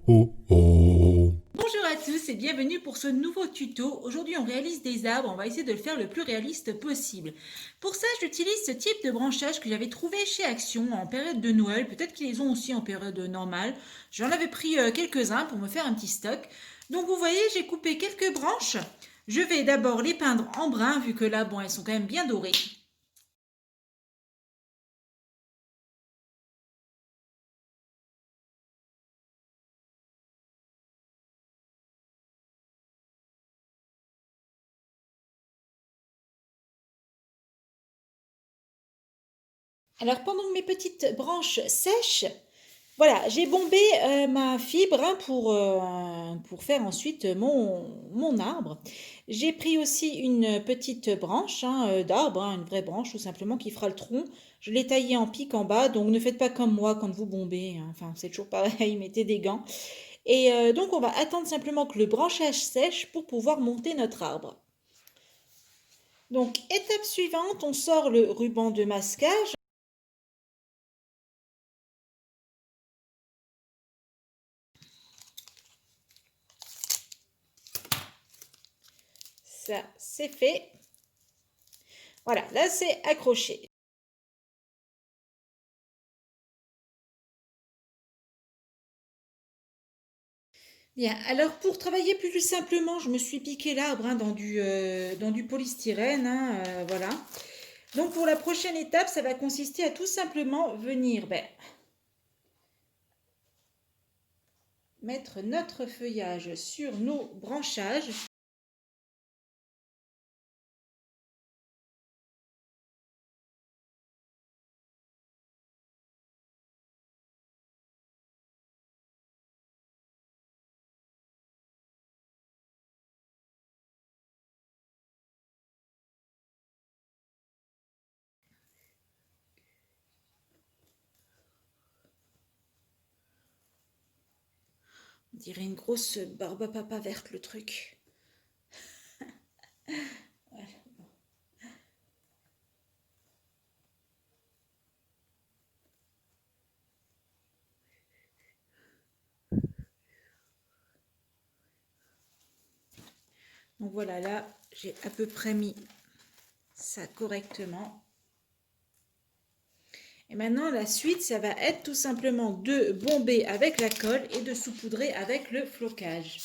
Bonjour à tous et bienvenue pour ce nouveau tuto. Aujourd'hui on réalise des arbres, on va essayer de le faire le plus réaliste possible. Pour ça j'utilise ce type de branchage que j'avais trouvé chez Action en période de Noël, peut-être qu'ils les ont aussi en période normale. J'en avais pris quelques-uns pour me faire un petit stock. Donc vous voyez j'ai coupé quelques branches. Je vais d'abord les peindre en brun vu que là bon elles sont quand même bien dorées. Alors pendant que mes petites branches sèchent, voilà, j'ai bombé ma fibre hein, pour faire ensuite mon arbre. J'ai pris aussi une petite branche hein, d'arbre, hein, une vraie branche tout simplement qui fera le tronc. Je l'ai taillée en pic en bas, donc ne faites pas comme moi quand vous bombez, hein. Enfin, c'est toujours pareil, mettez des gants. Et donc on va attendre simplement que le branchage sèche pour pouvoir monter notre arbre. Donc étape suivante, on sort le ruban de masquage. Ça, c'est fait. Voilà, là, c'est accroché. Bien, alors pour travailler plus simplement, je me suis piqué l'arbre hein, dans du polystyrène. Hein, voilà. Donc pour la prochaine étape, ça va consister à tout simplement venir mettre notre feuillage sur nos branchages. On dirait une grosse barbe à papa verte le truc. Voilà. Donc voilà, là, j'ai à peu près mis ça correctement. Et maintenant, la suite, ça va être tout simplement de bomber avec la colle et de saupoudrer avec le flocage.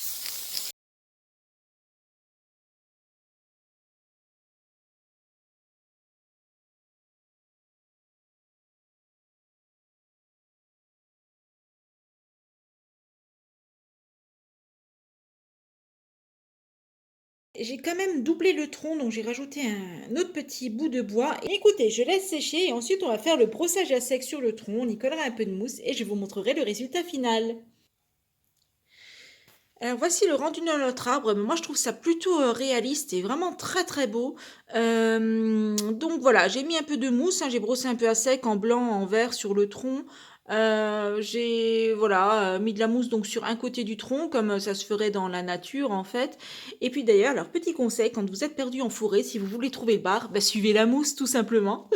J'ai quand même doublé le tronc, donc j'ai rajouté un autre petit bout de bois. Et écoutez, je laisse sécher et ensuite on va faire le brossage à sec sur le tronc. On y collera un peu de mousse et je vous montrerai le résultat final. Alors voici le rendu de notre arbre. Moi je trouve ça plutôt réaliste et vraiment très très beau. Donc voilà, j'ai mis un peu de mousse, hein, j'ai brossé un peu à sec en blanc, en vert sur le tronc. J'ai voilà mis de la mousse donc sur un côté du tronc comme ça se ferait dans la nature en fait. Et puis d'ailleurs, alors petit conseil, quand vous êtes perdu en forêt, si vous voulez trouver le bar, bah, suivez la mousse tout simplement.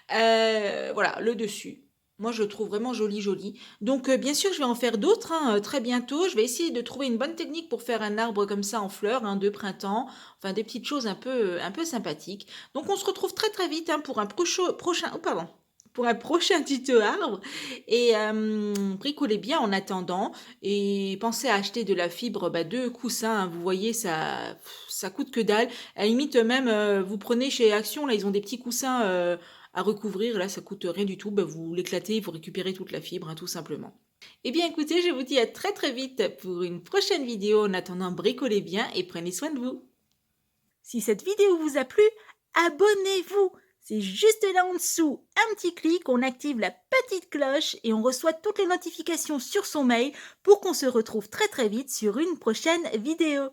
Voilà, le dessus. Moi, je le trouve vraiment joli, joli. Donc, bien sûr, je vais en faire d'autres hein, très bientôt. Je vais essayer de trouver une bonne technique pour faire un arbre comme ça en fleurs, hein, de printemps. Enfin, des petites choses un peu sympathiques. Donc, on se retrouve très, très vite hein, pour un prochain, oh, pardon, pour un prochain tuto arbre. Et bricolez bien en attendant. Et pensez à acheter de la fibre bah, de coussin. Hein. Vous voyez, ça coûte que dalle. À la limite, même, vous prenez chez Action, là, ils ont des petits coussins. À recouvrir, là ça coûte rien du tout, bah, vous l'éclatez, vous récupérez toute la fibre, hein, tout simplement. Eh bien écoutez, je vous dis à très très vite pour une prochaine vidéo. En attendant, bricolez bien et prenez soin de vous. Si cette vidéo vous a plu, abonnez-vous. C'est juste là en dessous, un petit clic, on active la petite cloche et on reçoit toutes les notifications sur son mail pour qu'on se retrouve très très vite sur une prochaine vidéo.